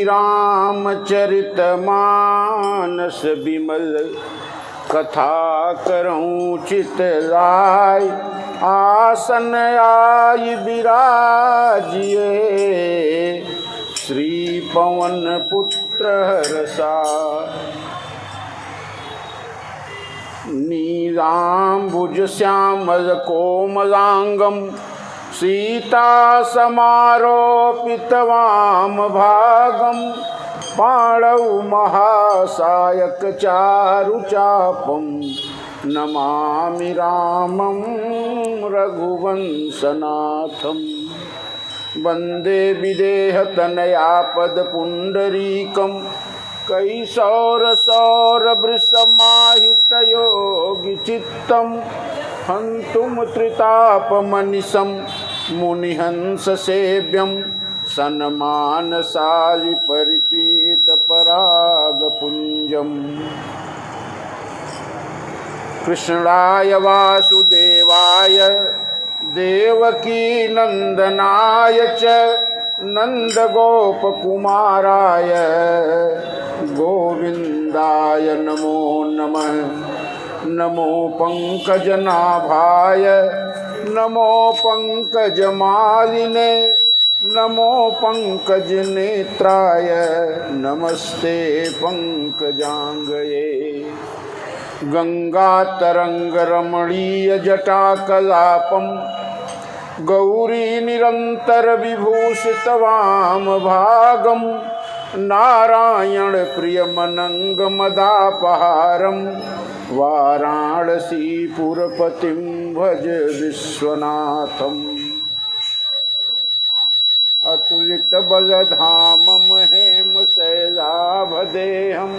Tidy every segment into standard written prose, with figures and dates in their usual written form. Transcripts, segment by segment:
रामचरितमानस बिमल कथा करऊं चित लाय। आसन आई विराजिए श्री पवन पुत्र हरसा। नीलाम्बुज श्यामल कोमलांगम सीता समारोपित वाम भागम। पाणौ महासायक चारु चापम नमामि रामं रघुवंशनाथम। वंदे विदेहतनया पदपुंडरीकं कैशोर सौर वृषमाहित योगी चित्तम। हन्तुम त्रितापमनिशं मुनिहंस सेव्यं सन्मानशालि परिपीत परागपुंजम्। कृष्णाय वासुदेवाय देवकी नंदनाय च नंदगोपकुमाराय गोविंदाय नमो नमः। नमो पंकजनाभाय नमो पंकजमालिने नमो पंकजनेत्राय नमस्ते पंकजांगये। गंगातरंगरमणीय जटाकलापम गौरी निरंतर विभूषित वाम भागम। नारायण प्रियमनंग मदापहारम वाराणसीपुरपतिं भज विश्वनाथम। अतुलित बलधामं हेम शैलाभदेहं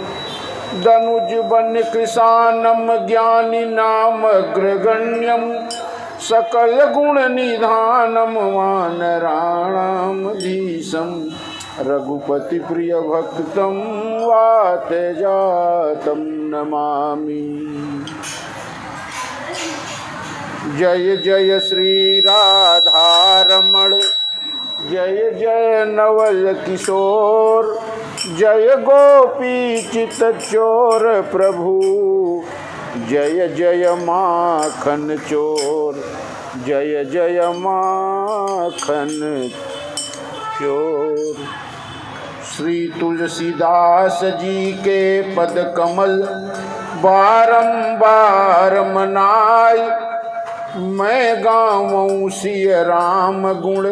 दनुज बन कृशानम ज्ञानी नाम अग्रगण्यम। सकल गुण निधानम वानराणाम धीशम। रघुपति प्रिय भक्तम वात जातम नमामि। जय जय श्री राधारमण जय जय नवल किशोर। जय गोपी चित चोर प्रभु जय जय माखन चोर। जय जय माखन चोर। श्री तुलसीदास जी के पद कमल बारंबार मनाई। मैं गाऊं सिय राम गुण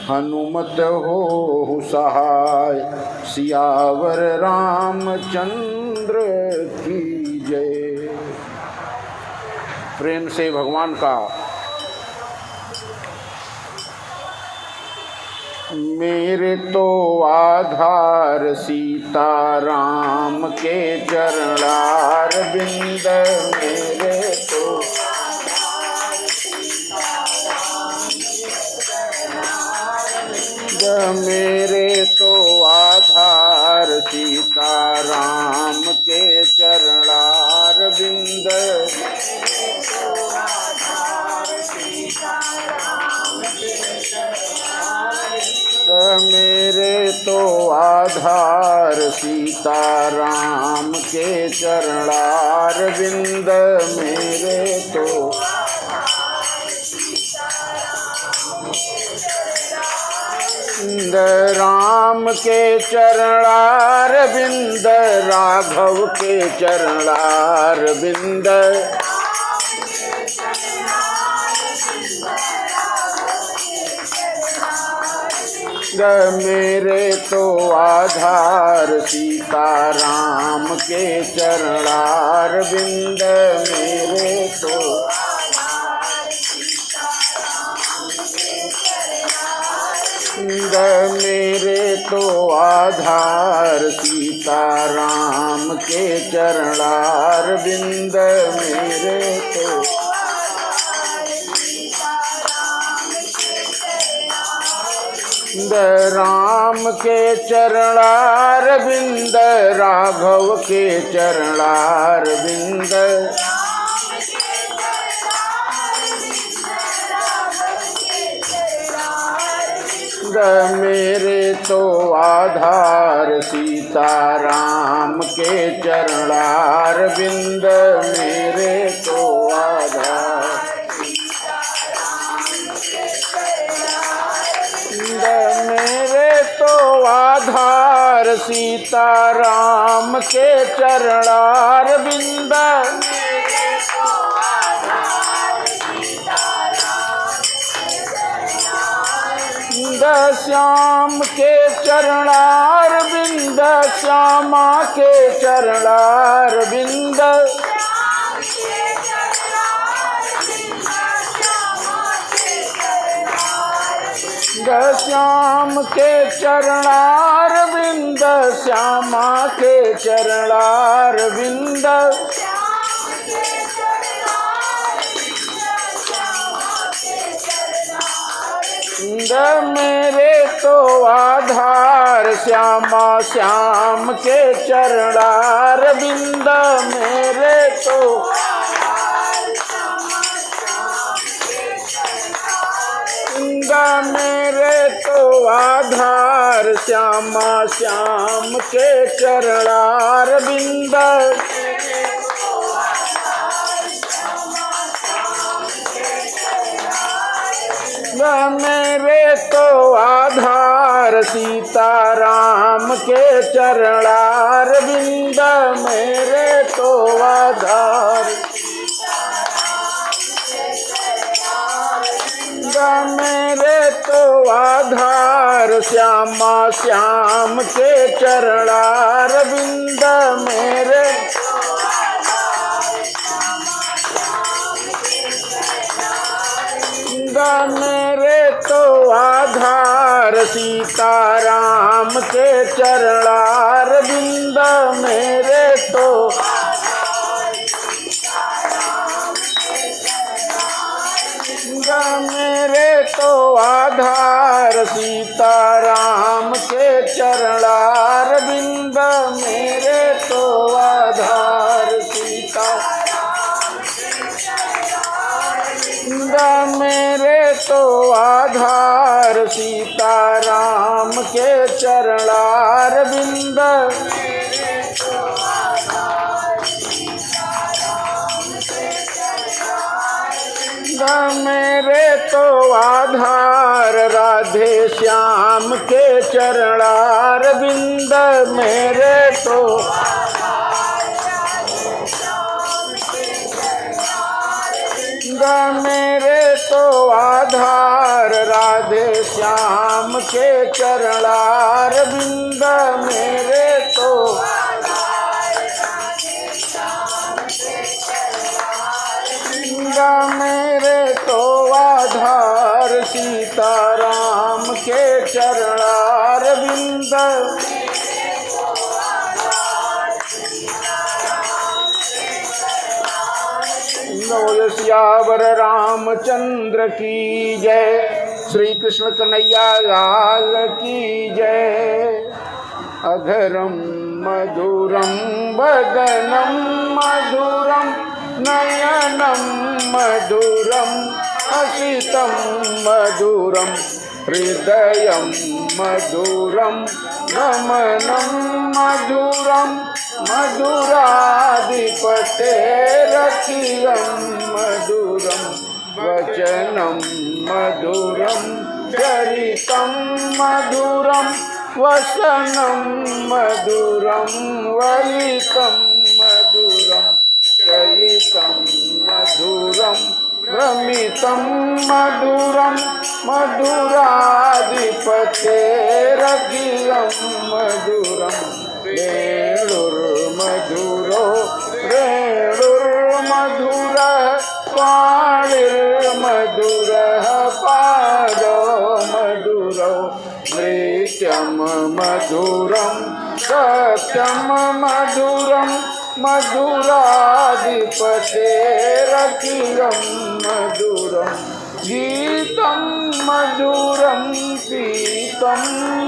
हनुमत हो सहाय। सियावर रामचंद्र की जय। प्रेम से भगवान का मेरे तो आधार सीता राम के चरणार बिंद। मेरे तो मेरे तो आधार सीता राम के चरणार बिंद। मेरे तो आधार सीता राम के चरणार बिंद। मेरे तो राम के चरणार बिंद राघव के चरणार बिंद। मेरे तो आधार सीता राम के चरणार बिंद। मेरे तो मेरे तो आधार सीता राम के चरणार बिंद। मेरे तो राम के चरणार बिंद राघव के चरणार बिंद। मेरे तो आधार सीताराम के चरणार बिंद मेरे तो आधार मेरे तो आधार सीताराम के चरणार बिंद श्याम के चरणार बिंद श्यामा के चरणार बिंद श्याम के चरणार बिंद श्यामा के चरणार बिंद मेरे तो आधार श्यामा श्याम के चरणार बिंद मेरे तो मेरे तो आधार श्यामा श्याम के चरणार बिंद मेरे तो आधार सीताराम के चरणार बिंद मेरे तो आधार मेरे तो आधार श्यामा श्याम के चरणार बिंद मेरे मेरे तो आधार सीताराम के चरणार बिंद मेरे तो मेरे तो आधार सीताराम के चरणार बिंद मेरे तो आधार सीता मेरे तो आधार सीताराम के चरणार बिंद मेरे तो आधार राधे श्याम के चरणार बिंद मेरे तो मेरे तो आधार राधे श्याम के चरणार बिंद मेरे तो मेरे तो आधार सीताराम के चरणार बिंद सियावर रामचंद्र की जय। श्री कृष्ण कन्हैया लाल की जय। अधरम मधुरम वदनम मधुरम नयनम मधुरम हसितं मधुरम हृदयं मधुरम गमनं मधुरम मधुराधिपतेरखिलं मधुरम वचनं मधुरम चरितं मधुरम वसनं मधुरम वलितं मधुरम चलितं मधुरम भ्रमितं मधुरम मधुराधिपतेरखिलं मधुरम रेणुर्मधुरो रेणुर्मधुरः पाणिर्मधुरः पादो मधुरो नृत्यं मधुरं सत्यं मधुरं मधुराधिपतेरखिलं मधुरं गीतं मधुरं पीतं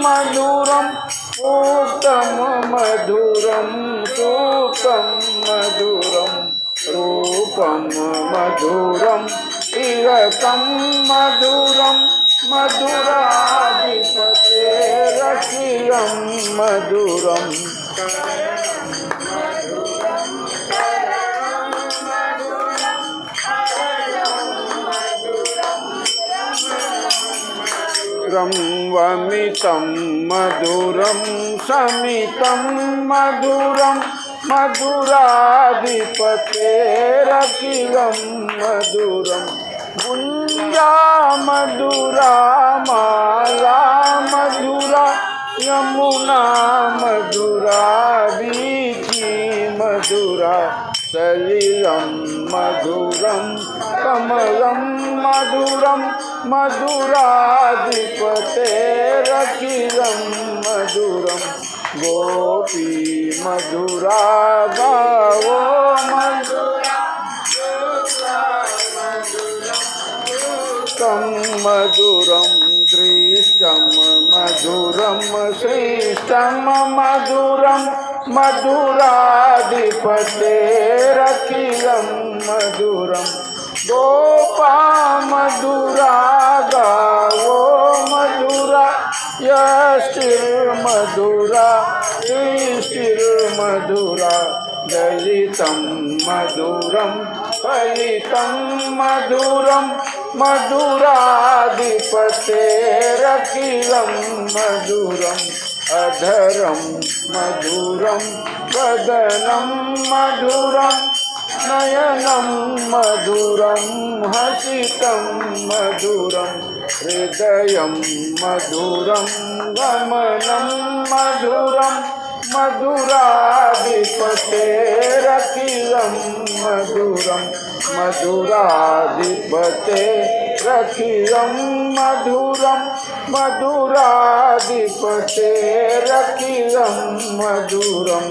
मधुरं पूतं मधुरं सूतं मधुरं रूपं मधुरं तिलकं मधुरं मधुराधिपतेरखिलं रखिलं मधुरम वमितं मधुरं समितं मधुरं मधुराधिपतेरखिलं मधुरं गुञ्जा मधुरा माला मधुरा यमुना मधुरा वीथी मधुरा सलिलं मधुरं कमलं मधुरं मधुराधिपतेरखिलं मधुरं गोपी मधुरा गावो मधुरा तं मधुरं दृष्टं मधुरं श्रेष्ठं मधुरं मधुराधिपतेरखिलं मधुरं गोपा मधुरा गावो मधुरा यष्टिर्मधुरा दृष्टिर्मधुरा दलितं मधुरं फलितं मधुरं मधुराधिपतेरखिलं मधुरम् अधरं मधुरं वदनं मधुरं नयनं मधुरं हसितं मधुरं हृदयं मधुरं गमनं मधुरं मधुराधिपतेरखिलं मधुरं मधुराधिपतेरखिलं मधुरं मधुराधिपतेरखिलं मधुरं।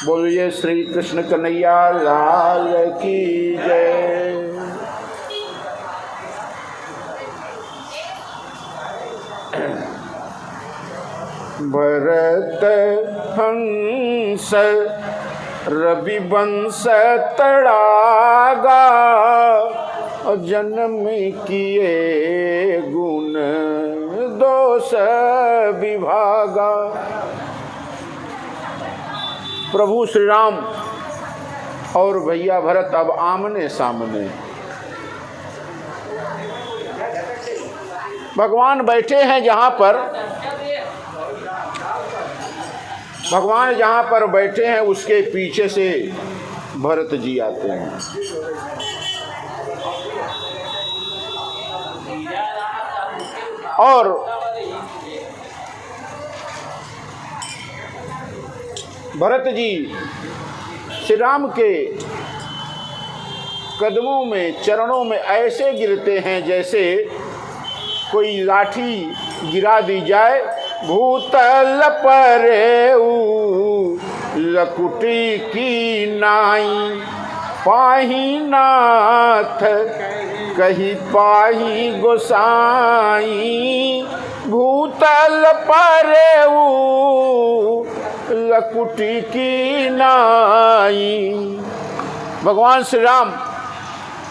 बोलिए श्री कृष्ण कन्हैया लाल की जय। भरत हंस रविवंश तड़ागा जन्म किए गुण दोष विभागा। प्रभु श्री राम और भैया भरत अब आमने सामने। भगवान बैठे हैं जहाँ पर, भगवान जहाँ पर बैठे हैं उसके पीछे से भरत जी आते हैं। और भरत जी श्री राम के कदमों में, चरणों में ऐसे गिरते हैं जैसे कोई लाठी गिरा दी जाए। भूतल परेऊ लकुटी की नाई, पाही नाथ कही पाही गोसाई। भूतल परेऊ लकुटी की नाई। भगवान श्री राम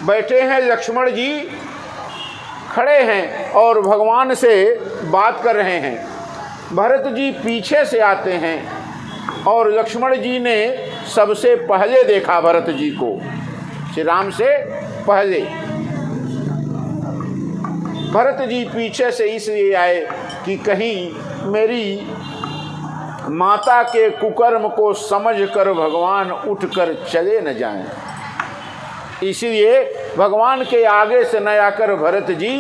बैठे हैं, लक्ष्मण जी खड़े हैं और भगवान से बात कर रहे हैं। भरत जी पीछे से आते हैं और लक्ष्मण जी ने सबसे पहले देखा भरत जी को, श्री राम से पहले। भरत जी पीछे से इसलिए आए कि कहीं मेरी माता के कुकर्म को समझकर भगवान उठकर चले न जाएं। इसलिए भगवान के आगे से न आकर भरत जी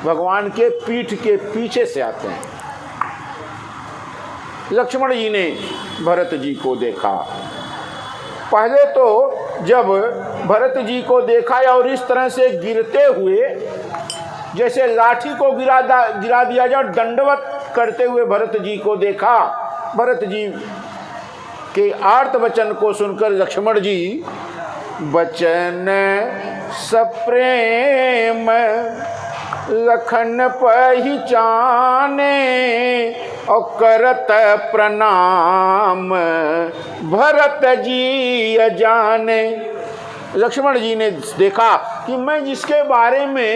भगवान के पीठ के पीछे से आते हैं। लक्ष्मण जी ने भरत जी को देखा। पहले तो जब भरत जी को देखा और इस तरह से गिरते हुए जैसे लाठी को गिरा दिया जाए, दंडवत करते हुए भरत जी को देखा। भरत जी के आर्त वचन को सुनकर लक्ष्मण जी बचन सप्रेम लखन पहचाने और करत प्रणाम भरत जी जाने। लक्ष्मण जी ने देखा कि मैं जिसके बारे में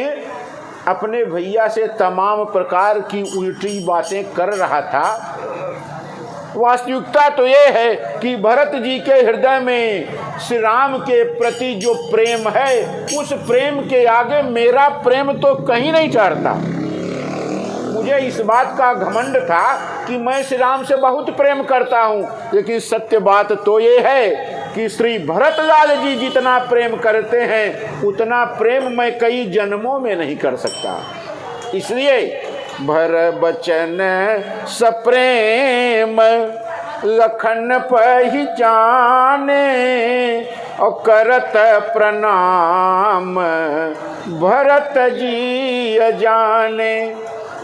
अपने भैया से तमाम प्रकार की उल्टी बातें कर रहा था, वास्तविकता तो ये है कि भरत जी के हृदय में श्री राम के प्रति जो प्रेम है, उस प्रेम के आगे मेरा प्रेम तो कहीं नहीं चढ़ता। मुझे इस बात का घमंड था कि मैं श्री राम से बहुत प्रेम करता हूँ, लेकिन सत्य बात तो ये है कि श्री भरतलाल जी जितना प्रेम करते हैं उतना प्रेम मैं कई जन्मों में नहीं कर सकता। इसलिए भर बचन सप्रेम लखन पहचाने और करत प्रणाम भरत जी अजाने।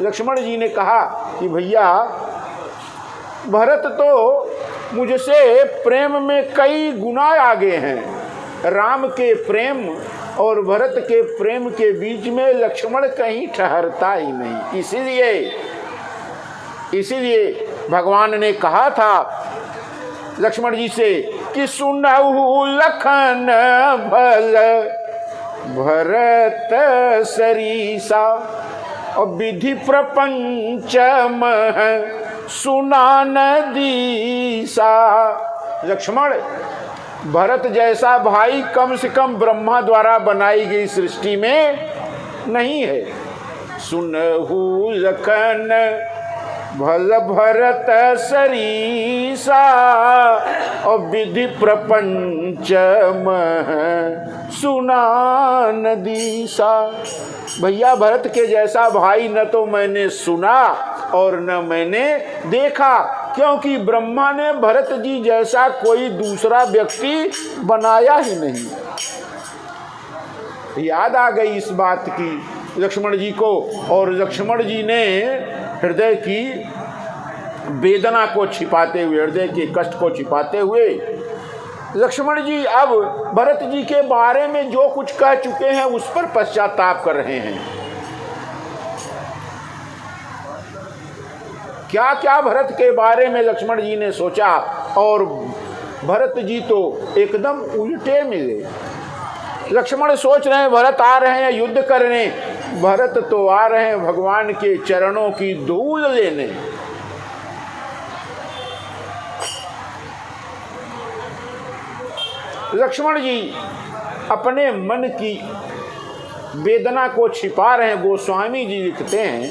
लक्ष्मण जी ने कहा कि भैया भरत तो मुझसे प्रेम में कई गुना आगे हैं। राम के प्रेम और भरत के प्रेम के बीच में लक्ष्मण कहीं ठहरता ही नहीं। इसीलिए भगवान ने कहा था लक्ष्मण जी से कि सुनहु लखन भल भरत सरीसा और विधि प्रपंच मह सुना नदीसा। लक्ष्मण, भरत जैसा भाई कम से कम ब्रह्मा द्वारा बनाई गई सृष्टि में नहीं है। सुनहु लखन भल भरत सरीसा और विधि प्रपंच मह सुना नदीसा। भैया भरत के जैसा भाई न तो मैंने सुना और न मैंने देखा, क्योंकि ब्रह्मा ने भरत जी जैसा कोई दूसरा व्यक्ति बनाया ही नहीं। याद आ गई इस बात की लक्ष्मण जी को, और लक्ष्मण जी ने हृदय की वेदना को छिपाते हुए, हृदय के कष्ट को छिपाते हुए लक्ष्मण जी अब भरत जी के बारे में जो कुछ कह चुके हैं उस पर पश्चाताप कर रहे हैं। क्या क्या भरत के बारे में लक्ष्मण जी ने सोचा, और भरत जी तो एकदम उल्टे मिले। लक्ष्मण सोच रहे हैं भरत आ रहे हैं युद्ध करने, भरत तो आ रहे हैं भगवान के चरणों की धूल लेने। लक्ष्मण जी अपने मन की वेदना को छिपा रहे हैं। गोस्वामी जी लिखते हैं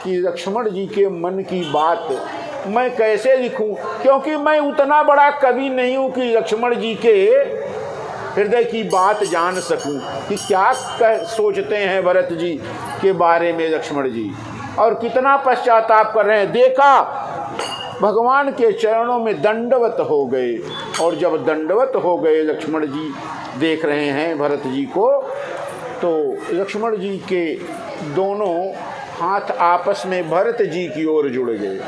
कि लक्ष्मण जी के मन की बात मैं कैसे लिखूं, क्योंकि मैं उतना बड़ा कवि नहीं हूं कि लक्ष्मण जी के हृदय की बात जान सकूं कि क्या सोचते हैं भरत जी के बारे में लक्ष्मण जी, और कितना पश्चाताप कर रहे हैं। देखा भगवान के चरणों में दंडवत हो गए, और जब दंडवत हो गए लक्ष्मण जी देख रहे हैं भरत जी को, तो लक्ष्मण जी के दोनों हाथ आपस में भरत जी की ओर जुड़ गए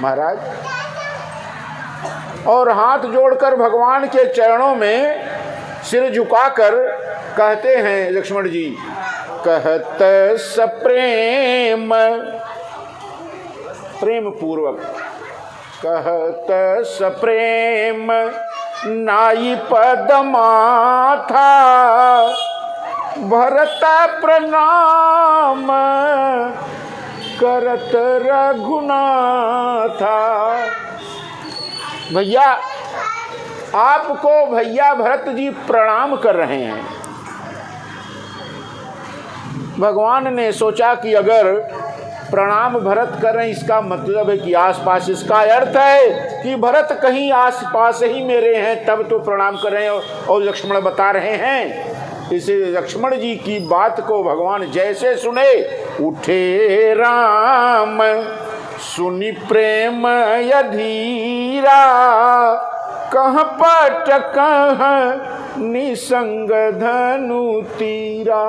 महाराज, और हाथ जोड़कर भगवान के चरणों में सिर झुकाकर कहते हैं लक्ष्मण जी, कहत सप्रेम, प्रेम पूर्वक, कहत सप्रेम नाई पद माथा भरत प्रणाम करत रघुनाथा। भैया आपको भैया भरत जी प्रणाम कर रहे हैं। भगवान ने सोचा कि अगर प्रणाम भरत कर रहे हैं, इसका मतलब है कि आसपास, इसका अर्थ है कि भरत कहीं आसपास ही मेरे हैं, तब तो प्रणाम कर रहे हैं, और लक्ष्मण बता रहे हैं। इसलिए लक्ष्मण जी की बात को भगवान जैसे सुने, उठे राम सुनि प्रेम यधीरा, कह पट कह निसंग धनु तीरा।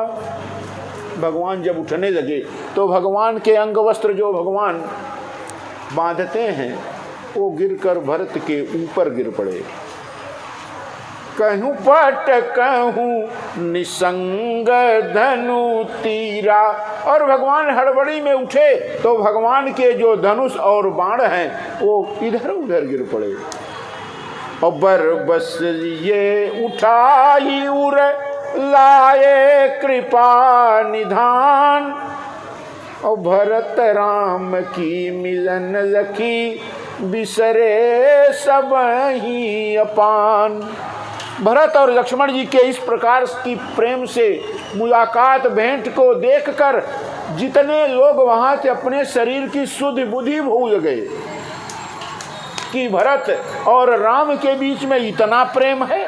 भगवान जब उठने लगे तो भगवान के अंग वस्त्र जो भगवान बांधते हैं वो गिरकर भरत के ऊपर गिर पड़े। कहूँ पट कहूँ निसंग धनु तीरा, और भगवान हड़बड़ी में उठे तो भगवान के जो धनुष और बाण हैं वो इधर उधर गिर पड़े। और बस ये उठाई उर लाए कृपा निधान, और भरत राम की मिलन लखी, बिसरे सब ही अपान। भरत और लक्ष्मण जी के इस प्रकार की प्रेम से मुलाकात भेंट को देखकर जितने लोग वहां थे अपने शरीर की शुद्ध बुद्धि भूल गए कि भरत और राम के बीच में इतना प्रेम है।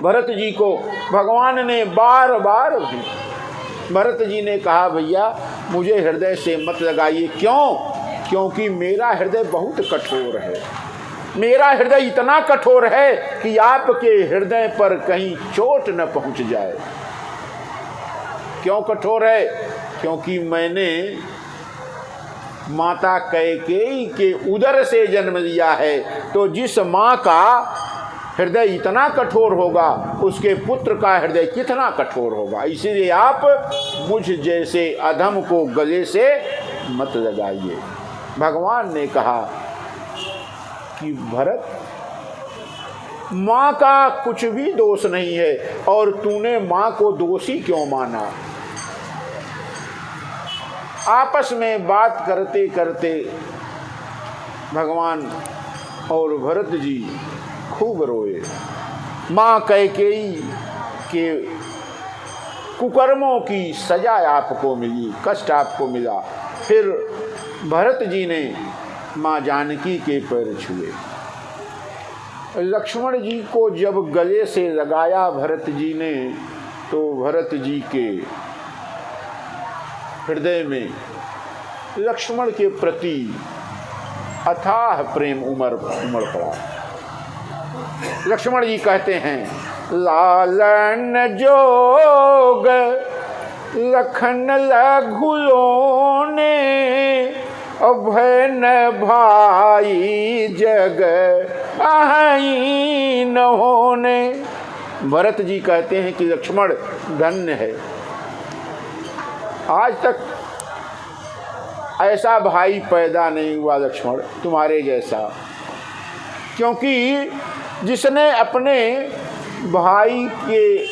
भरत जी को भगवान ने बार बार भी, भरत जी ने कहा भैया मुझे हृदय से मत लगाइए। क्यों? क्योंकि मेरा हृदय बहुत कठोर है। मेरा हृदय इतना कठोर है कि आपके हृदय पर कहीं चोट न पहुंच जाए। क्यों कठोर है? क्योंकि मैंने माता कैकेयी के उदर से जन्म लिया है, तो जिस माँ का हृदय इतना कठोर होगा उसके पुत्र का हृदय कितना कठोर होगा। इसीलिए आप मुझ जैसे अधम को गले से मत लगाइए। भगवान ने कहा कि भरत, माँ का कुछ भी दोष नहीं है और तूने माँ को दोषी क्यों माना? आपस में बात करते करते भगवान और भरत जी खूब रोए। माँ कैकेयी के कुकर्मों की सजा आपको मिली, कष्ट आपको मिला। फिर भरत जी ने माँ जानकी के पैर छुए। लक्ष्मण जी को जब गले से लगाया भरत जी ने, तो भरत जी के हृदय में लक्ष्मण के प्रति अथाह प्रेम उमड़ पड़ा। लक्ष्मण जी कहते हैं, लालन जोग लखन लघुलोने, अभय न भाई जग आही न होने। भरत जी कहते हैं कि लक्ष्मण धन्य है, आज तक ऐसा भाई पैदा नहीं हुआ लक्ष्मण तुम्हारे जैसा, क्योंकि जिसने अपने भाई के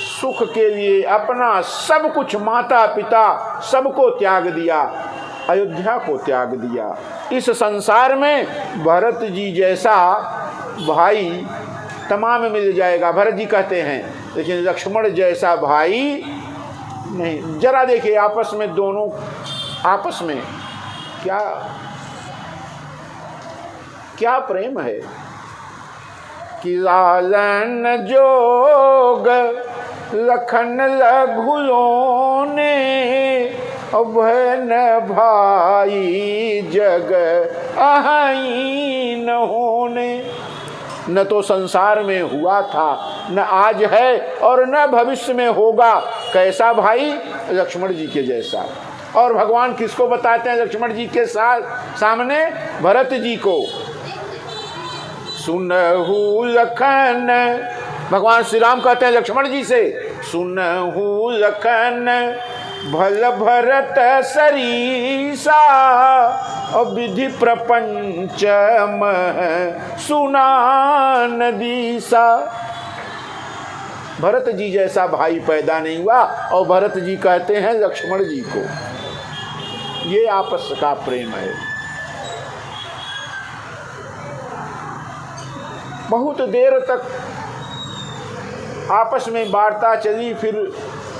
सुख के लिए अपना सब कुछ, माता पिता सबको त्याग दिया, अयोध्या को त्याग दिया। इस संसार में भरत जी जैसा भाई तमाम मिल जाएगा, भरत जी कहते हैं, लेकिन लक्ष्मण जैसा भाई नहीं। जरा देखिए आपस में, दोनों आपस में क्या प्रेम है कि लालन जोग लखन लघुलोने, अभय न भाई जग आही न होने। न तो संसार में हुआ था, न आज है और न भविष्य में होगा। कैसा भाई? लक्ष्मण जी के जैसा। और भगवान किसको बताते हैं लक्ष्मण जी के सामने? भरत जी को। सुनहु लखन, भगवान श्री राम कहते हैं लक्ष्मण जी से, सुनहु लखन भल भरत सरीसा, विधि प्रपंच मह सुनान दीसा। भरत जी जैसा भाई पैदा नहीं हुआ, और भरत जी कहते हैं लक्ष्मण जी को। ये आपस का प्रेम है। बहुत देर तक आपस में वार्ता चली। फिर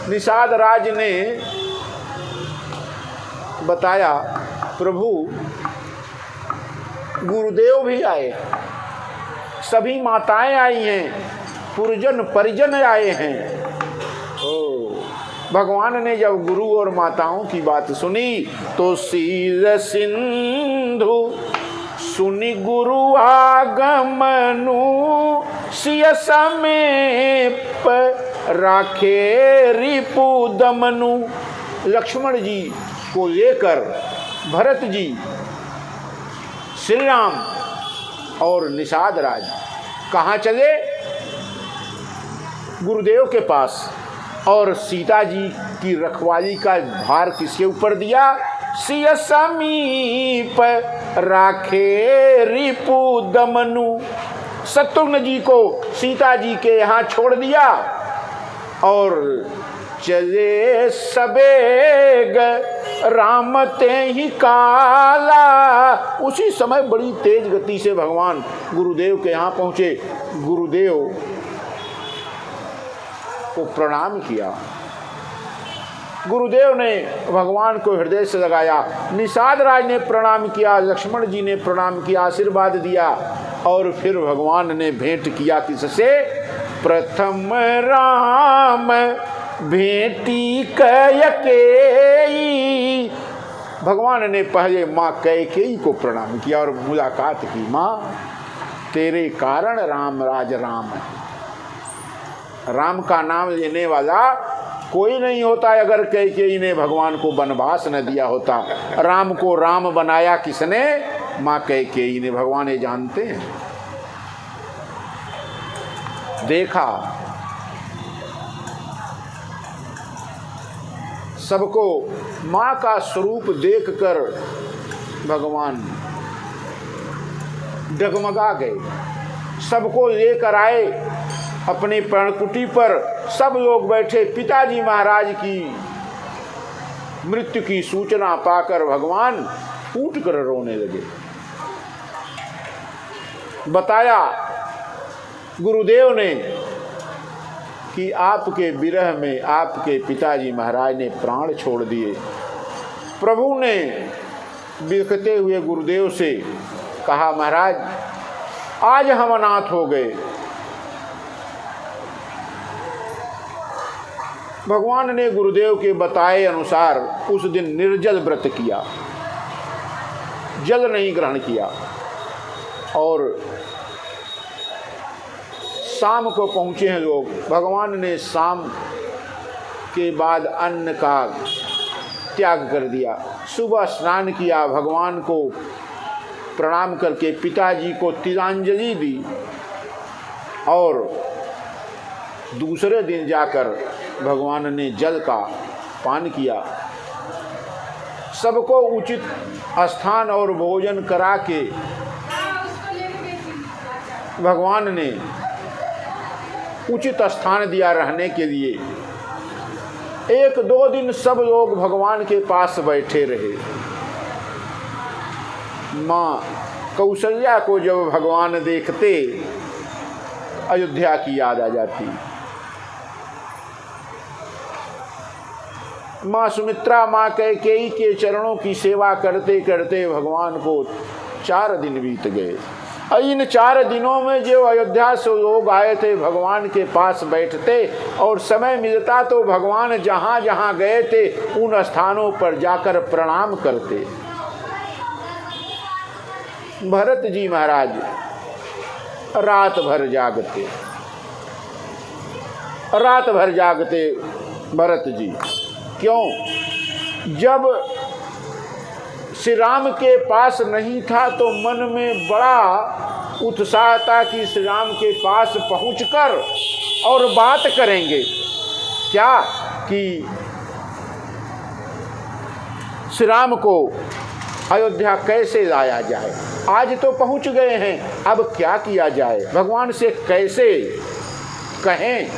निषाद राज ने बताया, प्रभु गुरुदेव भी आए, सभी माताएं आई हैं, पुरजन परिजन आए हैं। भगवान ने जब गुरु और माताओं की बात सुनी तो शील सिंधु सुनि गुरु आगमनु, सिय समेप राखे रिपु दमनु। लक्ष्मण जी को लेकर भरत जी, श्री राम और निषाद राज कहाँ चले? गुरुदेव के पास। और सीता जी की रखवाली का भार किसके ऊपर दिया? सिय समीप राखे रिपु दमनु। शत्रुघ्न जी को सीता जी के यहाँ छोड़ दिया और चले सबेग राम ते ही काला। उसी समय बड़ी तेज गति से भगवान गुरुदेव के यहाँ पहुँचे। गुरुदेव को प्रणाम किया। गुरुदेव ने भगवान को हृदय से लगाया। निषाद राज ने प्रणाम किया, लक्ष्मण जी ने प्रणाम किया, आशीर्वाद दिया और फिर भगवान ने भेंट किया किससे? प्रथम राम भेंटी कैकेयी। भगवान ने पहले माँ कैकेयी को प्रणाम किया और मुलाकात की। माँ, तेरे कारण राम राज राम है। राम का नाम लेने वाला कोई नहीं होता अगर कैकेयी ने भगवान को वनवास न दिया होता। राम को राम बनाया किसने? माँ कैकेयी ने। भगवान ये जानते हैं। देखा सबको माँ का स्वरूप देखकर भगवान डगमगा गए। सबको लेकर आए अपने पर्णकुटी पर। सब लोग बैठे। पिताजी महाराज की मृत्यु की सूचना पाकर भगवान फूट कर रोने लगे। बताया गुरुदेव ने कि आपके विरह में आपके पिताजी महाराज ने प्राण छोड़ दिए। प्रभु ने बिलखते हुए गुरुदेव से कहा, महाराज आज हम अनाथ हो गए। भगवान ने गुरुदेव के बताए अनुसार उस दिन निर्जल व्रत किया, जल नहीं ग्रहण किया और शाम को पहुँचे हैं लोग। भगवान ने शाम के बाद अन्न का त्याग कर दिया। सुबह स्नान किया, भगवान को प्रणाम करके पिताजी को तिलांजलि दी और दूसरे दिन जाकर भगवान ने जल का पान किया। सबको उचित स्थान और भोजन करा के भगवान ने उचित स्थान दिया रहने के लिए। 1-2 दिन सब लोग भगवान के पास बैठे रहे। माँ कौशल्या को जब भगवान देखते अयोध्या की याद आ जाती। माँ सुमित्रा माँ कैकेयी के चरणों की सेवा करते करते भगवान को 4 दिन बीत गए। इन 4 दिनों में जो अयोध्या से लोग आए थे भगवान के पास बैठते और समय मिलता तो भगवान जहाँ जहाँ गए थे उन स्थानों पर जाकर प्रणाम करते। भरत जी महाराज रात भर जागते, रात भर जागते भरत जी। क्यों? जब श्री राम के पास नहीं था तो मन में बड़ा उत्साह था कि श्री राम के पास पहुंचकर और बात करेंगे। क्या कि श्री राम को अयोध्या कैसे लाया जाए। आज तो पहुंच गए हैं, अब क्या किया जाए, भगवान से कैसे कहें।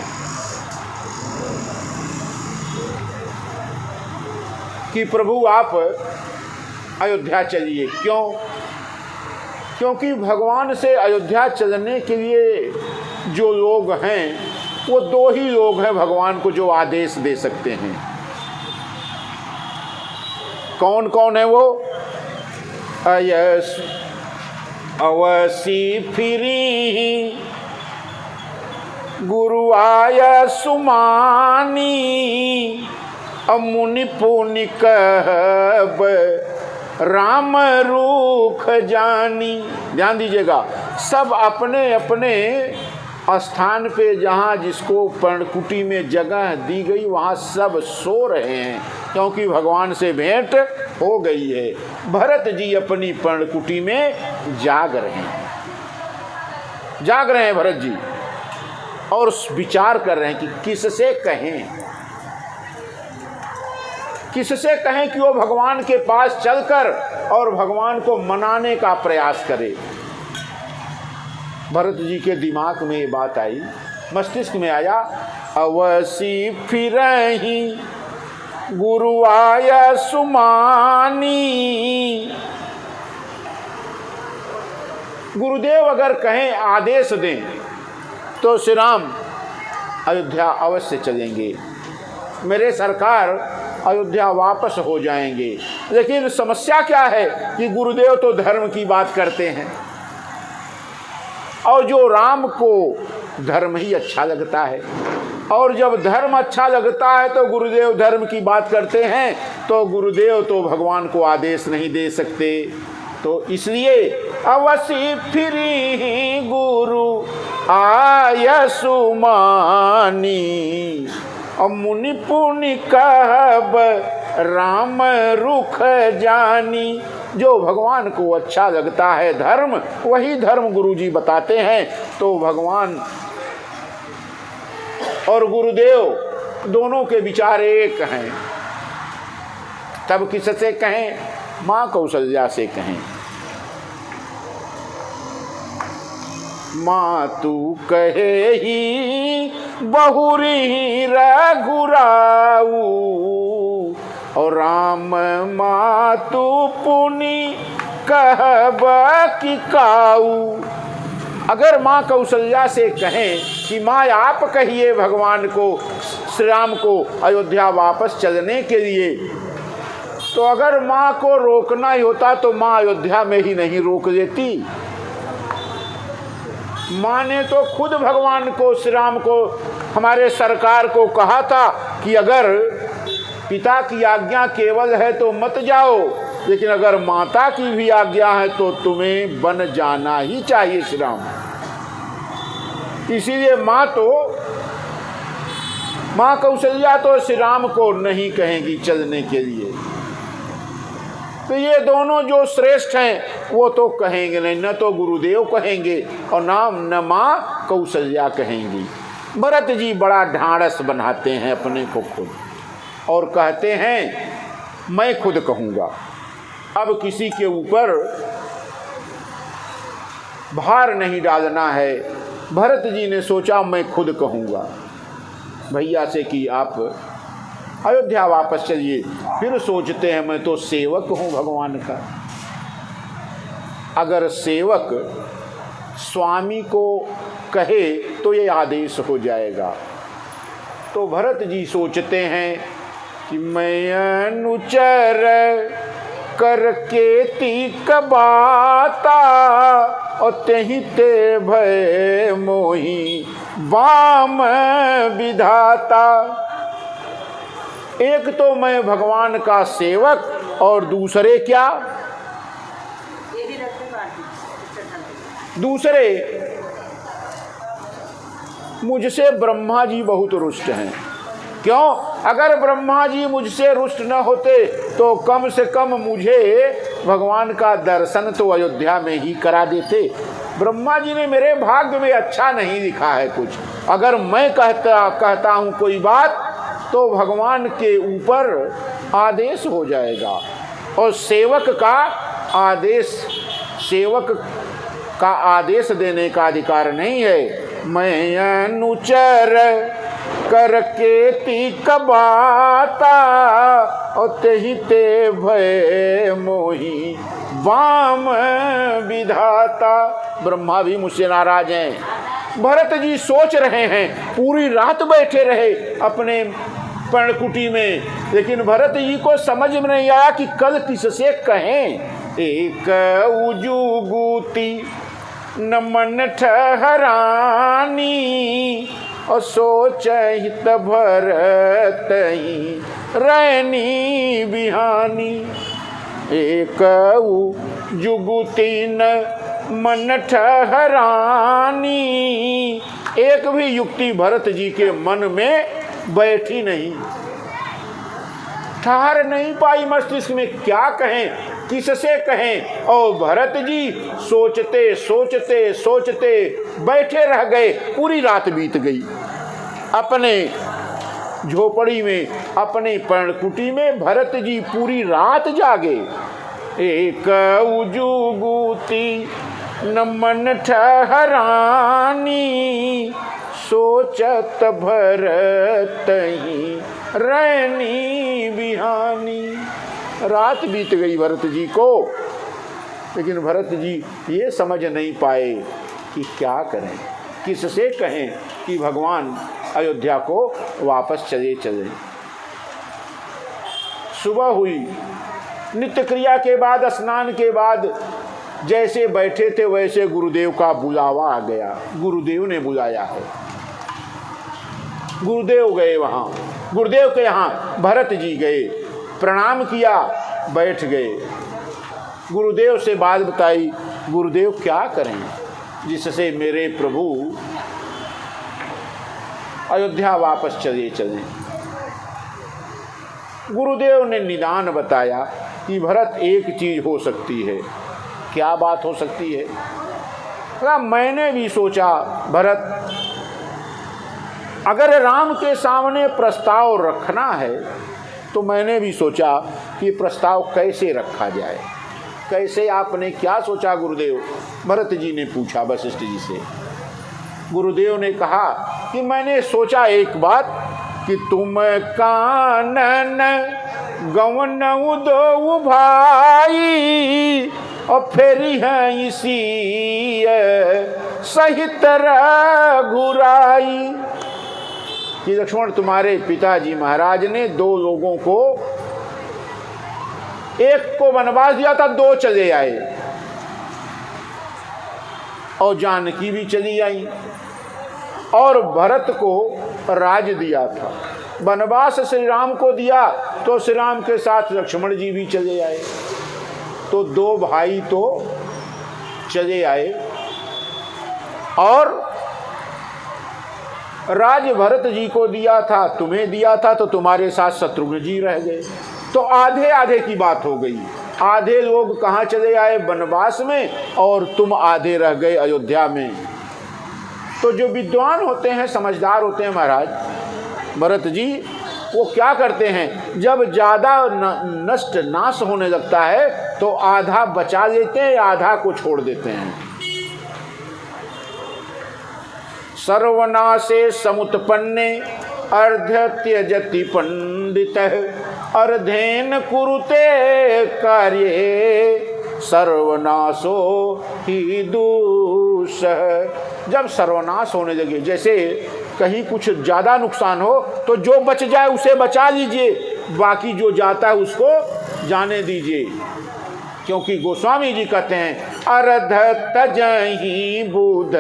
कि प्रभु आप अयोध्या चलिए। क्यों? क्योंकि भगवान से अयोध्या चलने के लिए जो लोग हैं वो 2 ही लोग हैं भगवान को जो आदेश दे सकते हैं। कौन कौन है वो? अवसी फिरी गुरु आय सुमानी मुनि पुनि कहब राम रूख जानी। ध्यान दीजिएगा, सब अपने अपने स्थान पे जहाँ जिसको पर्णकुटी में जगह दी गई वहाँ सब सो रहे हैं क्योंकि भगवान से भेंट हो गई है। भरत जी अपनी पर्णकुटी में जाग रहे हैं, जाग रहे हैं भरत जी और विचार कर रहे हैं कि किससे कहें, किससे कहें कि वो भगवान के पास चलकर और भगवान को मनाने का प्रयास करे। भरत जी के दिमाग में ये बात आई, मस्तिष्क में आया, अवसी फिरहि गुरु आया सुमानी। गुरुदेव अगर कहें, आदेश दें, तो श्री राम अयोध्या अवश्य चलेंगे, मेरे सरकार अयोध्या वापस हो जाएंगे। लेकिन समस्या क्या है कि गुरुदेव तो धर्म की बात करते हैं, और जो राम को धर्म ही अच्छा लगता है, और जब धर्म अच्छा लगता है तो गुरुदेव धर्म की बात करते हैं, तो गुरुदेव तो भगवान को आदेश नहीं दे सकते। तो इसलिए अवसी फिरी गुरु आय सुमानी, और मुनि पुनि कहब राम रुख जानी। जो भगवान को अच्छा लगता है धर्म, वही धर्म गुरुजी बताते हैं। तो भगवान और गुरुदेव दोनों के विचार एक हैं। तब किससे कहें? माँ कौशल्या से कहें। माँ तू कहे ही बहुरी रघुराऊ, और राम माँ तू पुनि कहब कि काऊ। अगर माँ कौशल्या से कहें कि माँ आप कहिए भगवान को, श्री राम को अयोध्या वापस चलने के लिए, तो अगर माँ को रोकना ही होता तो माँ अयोध्या में ही नहीं रोक देती। माँ ने तो खुद भगवान को, श्री राम को, हमारे सरकार को कहा था कि अगर पिता की आज्ञा केवल है तो मत जाओ, लेकिन अगर माता की भी आज्ञा है तो तुम्हें बन जाना ही चाहिए श्री राम। इसीलिए माँ कौशल्या तो श्री राम को नहीं कहेंगी चलने के लिए। तो ये दोनों जो श्रेष्ठ हैं वो तो कहेंगे नहीं, न तो गुरुदेव कहेंगे और न माँ कौशल्या कहेंगी। भरत जी बड़ा ढाढ़स बनाते हैं अपने को खुद, और कहते हैं मैं खुद कहूँगा। अब किसी के ऊपर भार नहीं डालना है। भरत जी ने सोचा मैं खुद कहूँगा भैया से कि आप अयोध्या वापस चलिए। फिर सोचते हैं मैं तो सेवक हूँ भगवान का, अगर सेवक स्वामी को कहे तो ये आदेश हो जाएगा। तो भरत जी सोचते हैं कि मैं अनुचर करके तीक बाता, और तेहि ते भय मोही वाम विधाता। एक तो मैं भगवान का सेवक, और दूसरे क्या? दूसरे मुझसे ब्रह्मा जी बहुत रुष्ट हैं। क्यों? अगर ब्रह्मा जी मुझसे रुष्ट न होते तो कम से कम मुझे भगवान का दर्शन तो अयोध्या में ही करा देते। ब्रह्मा जी ने मेरे भाग्य में अच्छा नहीं लिखा है कुछ। अगर मैं कहता हूँ कोई बात तो भगवान के ऊपर आदेश हो जाएगा, और सेवक का आदेश देने का अधिकार नहीं है। मैं अनुचर करके तीक बाता, और तेहि ते भय मोही वाम विधाता। ब्रह्मा भी मुझसे नाराज हैं। भरत जी सोच रहे हैं, पूरी रात बैठे रहे अपने पर्णकुटी में, लेकिन भरत जी को समझ में नहीं आया कि कल किससे कहें। एक उजुगुती न मन ठहरानी, और सोचहित भरत ही रैनी बिहानी। एक उजुगुती न मन ठहरानी, एक भी युक्ति भरत जी के मन में बैठी नहीं, ठहर नहीं पाई मस्तिष्क में। क्या कहें, किससे कहें? और भरत जी सोचते सोचते सोचते बैठे रह गए। पूरी रात बीत गई अपने झोपड़ी में, अपने पर्णकुटी में भरत जी पूरी रात जागे। एक उजुगुती न मन ठहरानी, सोचत भरत ही रैनी बिहानी। रात बीत गई भरत जी को, लेकिन भरत जी ये समझ नहीं पाए कि क्या करें, किससे कहें कि भगवान अयोध्या को वापस चले चले। सुबह हुई, नित्य क्रिया के बाद, स्नान के बाद जैसे बैठे थे वैसे गुरुदेव का बुलावा आ गया। गुरुदेव ने बुलाया है। गुरुदेव गए वहाँ, गुरुदेव के यहाँ भरत जी गए, प्रणाम किया, बैठ गए। गुरुदेव से बात बताई। गुरुदेव क्या करें जिससे मेरे प्रभु अयोध्या वापस चले चले। गुरुदेव ने निदान बताया कि भरत एक चीज हो सकती है। क्या बात हो सकती है? मैंने भी सोचा भरत, अगर राम के सामने प्रस्ताव रखना है तो मैंने भी सोचा कि प्रस्ताव कैसे रखा जाए। कैसे, आपने क्या सोचा गुरुदेव? भरत जी ने पूछा वशिष्ठ जी से। गुरुदेव ने कहा कि मैंने सोचा एक बात कि तुम कानन गवन दो भाई और फेरी हैं इसी सहित रघुराई। कि लक्ष्मण, तुम्हारे पिताजी महाराज ने दो लोगों को, एक को वनवास दिया था, दो चले आए, और जानकी भी चली आई, और भरत को राज दिया था। वनवास श्री राम को दिया तो श्री राम के साथ लक्ष्मण जी भी चले आए, तो दो भाई तो चले आए, और राज भरत जी को दिया था, तुम्हें दिया था, तो तुम्हारे साथ शत्रुघ्न जी रह गए। तो आधे आधे की बात हो गई। आधे लोग कहाँ चले आए? वनवास में, और तुम आधे रह गए अयोध्या में। तो जो विद्वान होते हैं, समझदार होते हैं महाराज, भरत जी वो क्या करते हैं, जब ज़्यादा नष्ट नाश होने लगता है तो आधा बचा लेते हैं, आधा को छोड़ देते हैं। सर्वनाशे समुत्पन्ने अर्ध त्यजति पंडित अर्धेन कुरुते कार्ये सर्वनाशो ही दूषः। जब सर्वनाश होने लगे, जैसे कहीं कुछ ज़्यादा नुकसान हो तो जो बच जाए उसे बचा लीजिए, बाकी जो जाता है उसको जाने दीजिए। क्योंकि गोस्वामी जी कहते हैं अर्ध तजहि बुध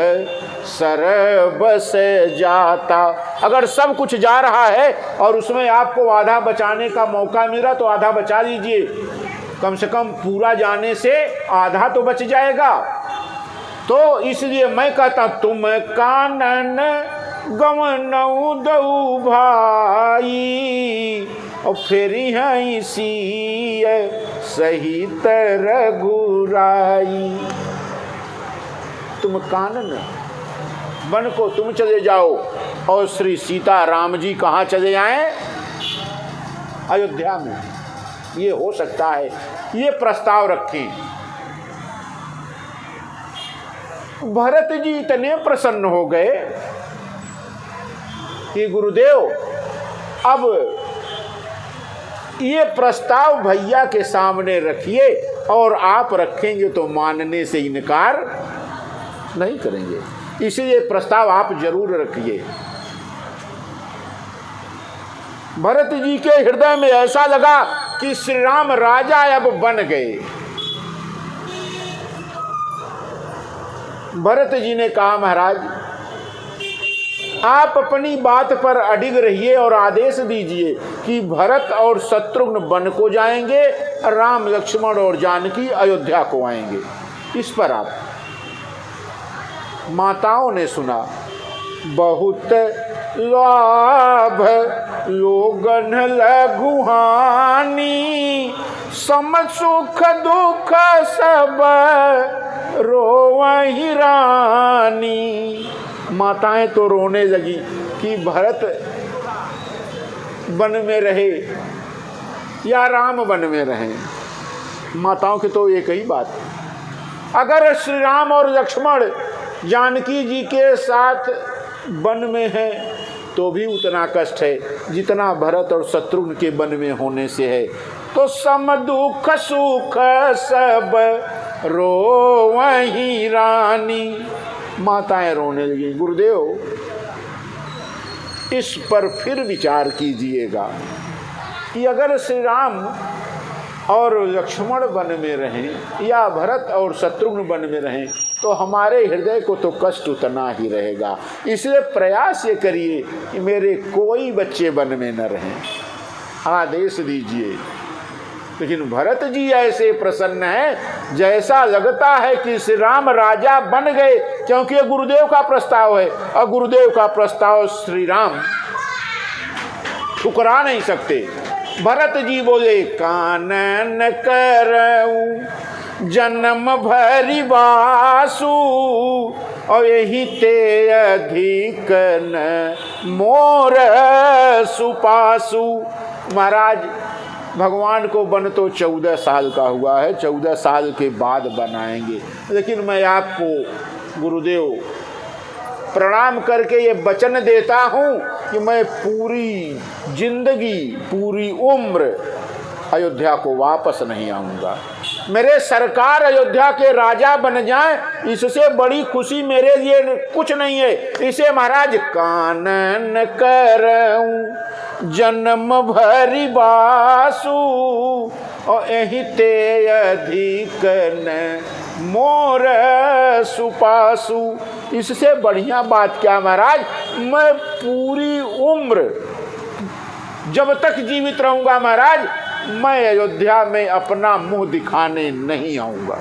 सरबस जाता। अगर सब कुछ जा रहा है और उसमें आपको आधा बचाने का मौका मिला तो आधा बचा लीजिए, कम से कम पूरा जाने से आधा तो बच जाएगा। तो इसलिए मैं कहता तुम कानन गवनऊ दऊ भाई और फेरी हैं इसी सहित रघुराई। तुम कानन वन को तुम चले जाओ और श्री सीता राम जी कहाँ चले जाएं? अयोध्या में। ये हो सकता है, ये प्रस्ताव रखें। भरत जी इतने प्रसन्न हो गए कि गुरुदेव अब ये प्रस्ताव भैया के सामने रखिए, और आप रखेंगे तो मानने से इनकार नहीं करेंगे, इसलिए प्रस्ताव आप जरूर रखिए। भरत जी के हृदय में ऐसा लगा कि श्री राम राजा अब बन गए। भरत जी ने कहा महाराज आप अपनी बात पर अडिग रहिए और आदेश दीजिए कि भरत और शत्रुघ्न वन को जाएंगे, राम लक्ष्मण और जानकी अयोध्या को आएंगे। इस पर आप माताओं ने सुना बहुत लाभ लोगन लघुहानी सम सुख दुख सब रोवहि रानी। माताएं तो रोने लगी कि भरत वन में रहे या राम वन में रहे। माताओं की तो एक ही बात, अगर श्री राम और लक्ष्मण जानकी जी के साथ वन में है तो भी उतना कष्ट है जितना भरत और शत्रुघ्न के वन में होने से है। तो सम दुख सुख सब रोवहीं रानी, माताएं रोने लगी। गुरुदेव, इस पर फिर विचार कीजिएगा कि अगर श्री राम और लक्ष्मण वन में रहें या भरत और शत्रुघ्न वन में रहें तो हमारे हृदय को तो कष्ट उतना ही रहेगा। इसलिए प्रयास ये करिए कि मेरे कोई बच्चे वन में न रहें, आदेश दीजिए। लेकिन भरत जी ऐसे प्रसन्न हैं जैसा लगता है कि श्री राम राजा बन गए, क्योंकि गुरुदेव का प्रस्ताव है और गुरुदेव का प्रस्ताव श्री राम ठुकरा नहीं सकते। भरत जी बोले, कानन करऊं जन्म भरी वासु और यही ते अधिक न मोर सुपासु। महाराज, भगवान को बन तो 14 साल का हुआ है, 14 साल के बाद बनाएंगे। लेकिन मैं आपको गुरुदेव प्रणाम करके ये वचन देता हूँ कि मैं पूरी जिंदगी, पूरी उम्र अयोध्या को वापस नहीं आऊँगा। मेरे सरकार अयोध्या के राजा बन जाएं, इससे बड़ी खुशी मेरे लिए कुछ नहीं है। इसे महाराज कानन करऊं जन्म भरी वासु और यही ते अधिक न मोर सुपासु। इससे बढ़िया बात क्या महाराज, मैं पूरी उम्र जब तक जीवित रहूंगा महाराज, मैं अयोध्या में अपना मुंह दिखाने नहीं आऊंगा।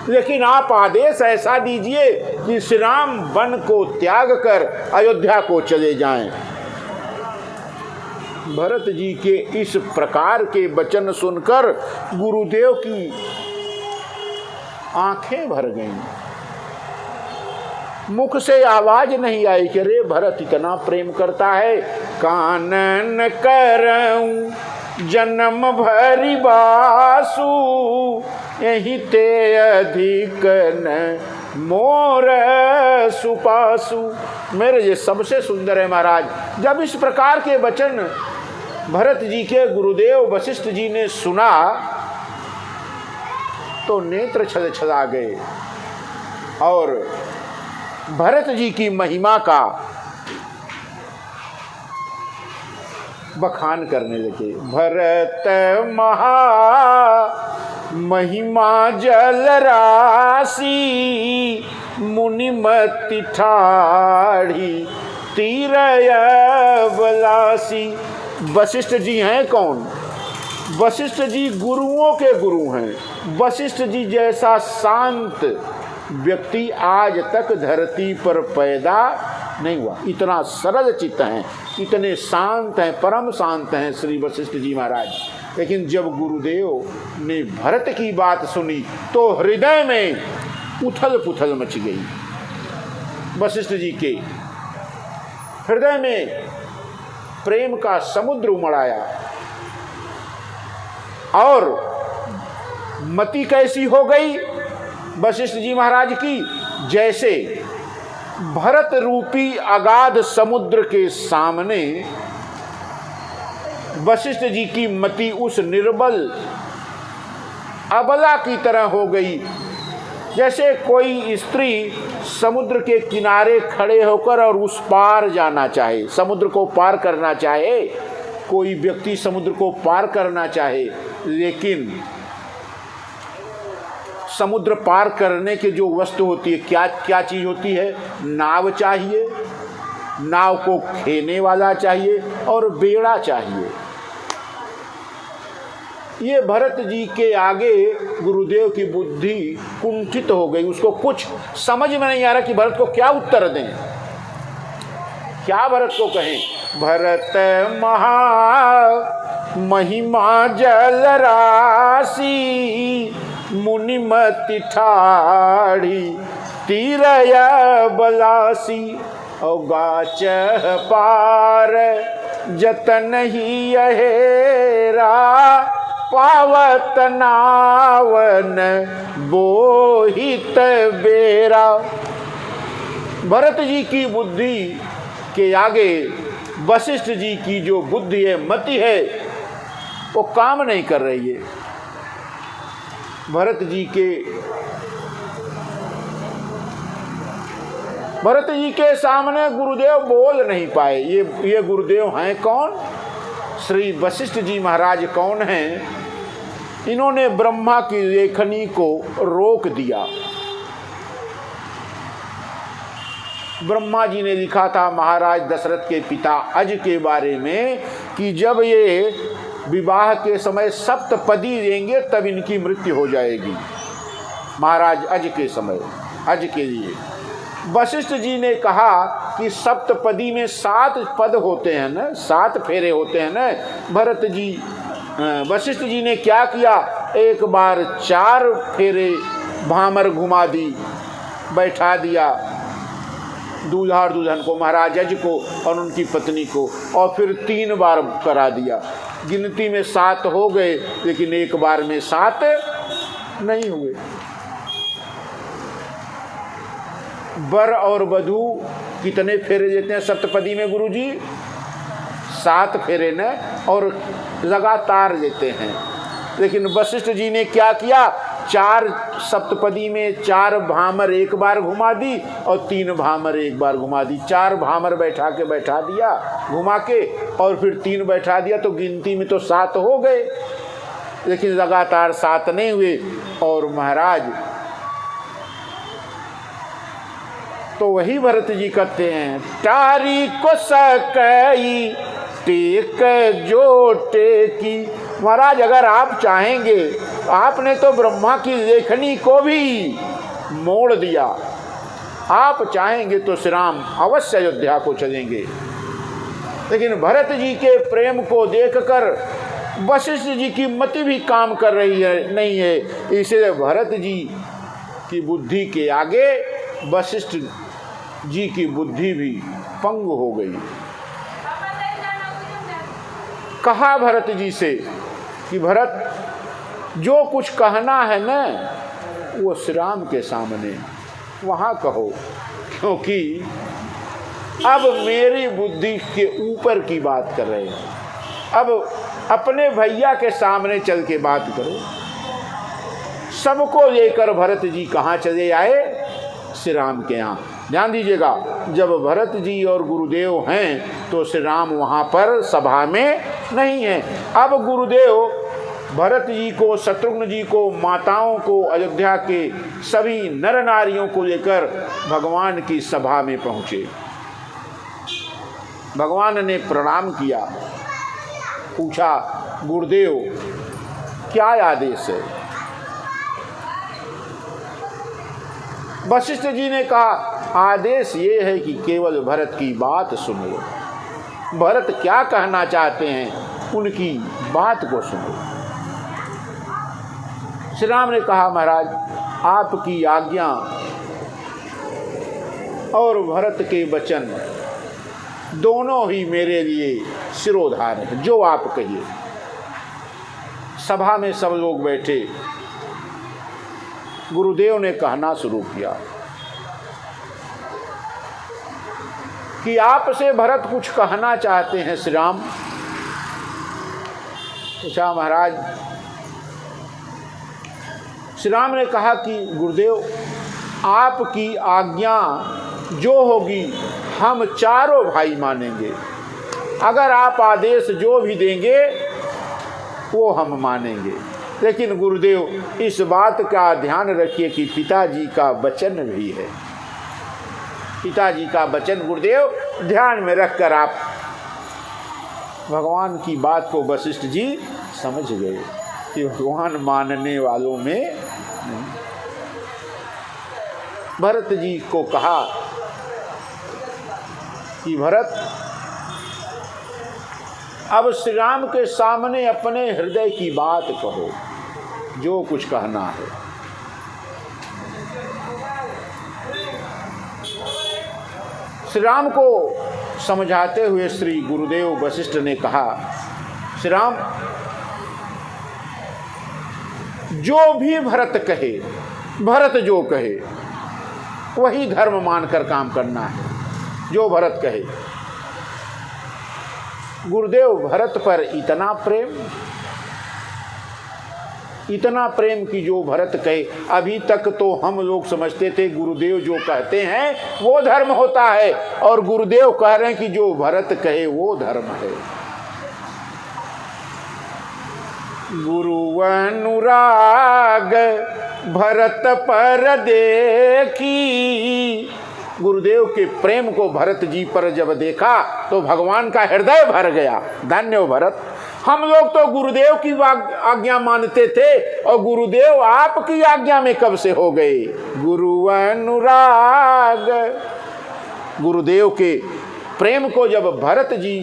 लेकिन आप आदेश ऐसा दीजिए कि श्री राम वन को त्याग कर अयोध्या को चले जाएं। भरत जी के इस प्रकार के वचन सुनकर गुरुदेव की आंखें भर गईं, मुख से आवाज नहीं आई कि अरे भरत इतना प्रेम करता है। कानन करऊं जन्म भरी वासु यही ते अधिक न मोर सुपासु। मेरे ये सबसे सुंदर है महाराज। जब इस प्रकार के वचन भरत जी के गुरुदेव वशिष्ठ जी ने सुना तो नेत्र छलछला गए और भरत जी की महिमा का बखान करने लगे। भरत महा महिमा जल राशि मुनिमति ठाढ़ी तीरय बलासी। वशिष्ठ जी हैं कौन? वशिष्ठ जी गुरुओं के गुरु हैं। वशिष्ठ जी जैसा शांत व्यक्ति आज तक धरती पर पैदा नहीं हुआ। इतना सरल चित्त हैं, इतने शांत हैं, परम शांत हैं श्री वशिष्ठ जी महाराज। लेकिन जब गुरुदेव ने भरत की बात सुनी तो हृदय में उथल पुथल मच गई। वशिष्ठ जी के हृदय में प्रेम का समुद्र उमड़ आया और मति कैसी हो गई वशिष्ठ जी महाराज की, जैसे भरत रूपी अगाध समुद्र के सामने वशिष्ठ जी की मति उस निर्बल अबला की तरह हो गई। जैसे कोई स्त्री समुद्र के किनारे खड़े होकर और उस पार जाना चाहे, समुद्र को पार करना चाहे, कोई व्यक्ति समुद्र को पार करना चाहे, लेकिन समुद्र पार करने के जो वस्तु होती है, क्या क्या चीज़ होती है? नाव चाहिए, नाव को खेने वाला चाहिए और बेड़ा चाहिए। ये भरत जी के आगे गुरुदेव की बुद्धि कुंठित हो गई। उसको कुछ समझ में नहीं आ रहा कि भरत को क्या उत्तर दें, क्या भरत को कहें। भरत महा महिमा जल राशि मुनिमति ठाढ़ी तीरय बलासी। और गाच पार जतन ही अहेरा पावत नावन बोहित बेरा। भरत जी की बुद्धि के आगे वशिष्ठ जी की जो बुद्धि है, मति है, वो काम नहीं कर रही है। भरत जी के सामने गुरुदेव बोल नहीं पाए। ये गुरुदेव हैं कौन? श्री वशिष्ठ जी महाराज कौन हैं? इन्होंने ब्रह्मा की लेखनी को रोक दिया। ब्रह्मा जी ने लिखा था महाराज दशरथ के पिता अज के बारे में कि जब ये विवाह के समय सप्तपदी देंगे तब इनकी मृत्यु हो जाएगी। महाराज अज के समय, अज के लिए वशिष्ठ जी ने कहा कि सप्तपदी में 7 पद होते हैं ना, 7 फेरे होते हैं ना। वशिष्ठ जी ने क्या किया, एक बार 4 फेरे भामर घुमा दी, बैठा दिया दूल्हा और दुल्हन को, महाराज अज को और उनकी पत्नी को, और फिर 3 बार करा दिया। गिनती में 7 हो गए, लेकिन एक बार में 7 नहीं हुए। वर और वधू कितने फेरे देते हैं सप्तपदी में गुरुजी? 7 फेरे न, और लगातार देते हैं। लेकिन वशिष्ठ जी ने क्या किया, 4 सप्तपदी में 4 भामर एक बार घुमा दी और 3 भामर एक बार घुमा दी। 4 भामर बैठा दिया घुमा के, और फिर 3 बैठा दिया, तो गिनती में तो 7 हो गए, लेकिन लगातार 7 नहीं हुए। और महाराज तो वही भरत जी कहते हैं, टारी को सकई टेक जो टेकी। महाराज अगर आप चाहेंगे, आपने तो ब्रह्मा की लेखनी को भी मोड़ दिया, आप चाहेंगे तो श्री राम अवश्य अयोध्या को चलेंगे। लेकिन भरत जी के प्रेम को देखकर वशिष्ठ जी की मति भी काम कर रही है नहीं है, इसलिए भरत जी की बुद्धि के आगे वशिष्ठ जी की बुद्धि भी पंग हो गई। कहा भरत जी से कि भरत जो कुछ कहना है ना, वो श्री राम के सामने वहाँ कहो, क्योंकि अब मेरी बुद्धि के ऊपर की बात कर रहे हैं। अब अपने भैया के सामने चल के बात करो। सबको लेकर भरत जी कहाँ चले आए? श्री राम के यहाँ। ध्यान दीजिएगा, जब भरत जी और गुरुदेव हैं तो श्री राम वहाँ पर सभा में नहीं है। अब गुरुदेव भरत जी को, शत्रुघ्न जी को, माताओं को, अयोध्या के सभी नर नारियों को लेकर भगवान की सभा में पहुँचे। भगवान ने प्रणाम किया, पूछा गुरुदेव क्या आदेश है? वशिष्ठ जी ने कहा आदेश ये है कि केवल भरत की बात सुन लो। भरत क्या कहना चाहते हैं उनकी बात को सुनो। श्री राम ने कहा महाराज आपकी आज्ञा और भरत के वचन दोनों ही मेरे लिए शिरोधार्य है, जो आप कहिए। सभा में सब लोग बैठे। गुरुदेव ने कहना शुरू किया कि आपसे भरत कुछ कहना चाहते हैं श्री राम। पूछा महाराज। श्री राम ने कहा कि गुरुदेव आपकी आज्ञा जो होगी हम चारों भाई मानेंगे। अगर आप आदेश जो भी देंगे वो हम मानेंगे। लेकिन गुरुदेव इस बात का ध्यान रखिए कि पिताजी का वचन भी है। पिताजी का वचन गुरुदेव ध्यान में रखकर आप। भगवान की बात को वशिष्ठ जी समझ गए कि भगवान मानने वालों में नहीं। भरत जी को कहा कि भरत अब श्री राम के सामने अपने हृदय की बात कहो, जो कुछ कहना है। श्री राम को समझाते हुए श्री गुरुदेव वशिष्ठ ने कहा श्री राम जो भी भरत कहे, भरत जो कहे वही धर्म मानकर काम करना है, जो भरत कहे। गुरुदेव भरत पर इतना प्रेम कि जो भरत कहे। अभी तक तो हम लोग समझते थे गुरुदेव जो कहते हैं वो धर्म होता है, और गुरुदेव कह रहे हैं कि जो भरत कहे वो धर्म है। गुरु अनुराग भरत पर देखी। गुरुदेव के प्रेम को भरत जी पर जब देखा तो भगवान का हृदय भर गया। धन्य हो भरत। हम लोग तो गुरुदेव की आज्ञा मानते थे, और गुरुदेव आपकी आज्ञा में कब से हो गए। गुरु अनुराग। गुरुदेव के प्रेम को जब भरत जी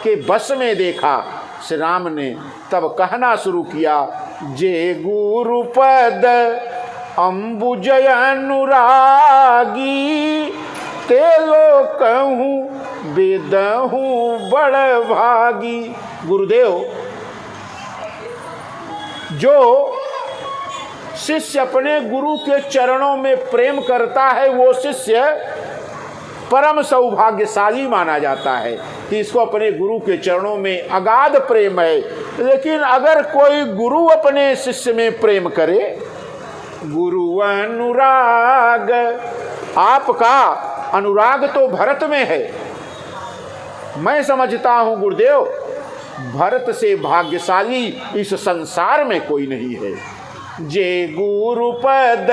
के बस में देखा श्री राम ने, तब कहना शुरू किया, जे गुरुपद अंबुज अनुरागी, ते लो कहूँ बेदहूँ बड़ भागी। गुरुदेव, जो शिष्य अपने गुरु के चरणों में प्रेम करता है वो शिष्य परम सौभाग्यशाली माना जाता है कि इसको अपने गुरु के चरणों में अगाध प्रेम है। लेकिन अगर कोई गुरु अपने शिष्य में प्रेम करे, गुरु अनुराग, आपका अनुराग तो भरत में है। मैं समझता हूं गुरुदेव, भरत से भाग्यशाली इस संसार में कोई नहीं है। जे गुरुपद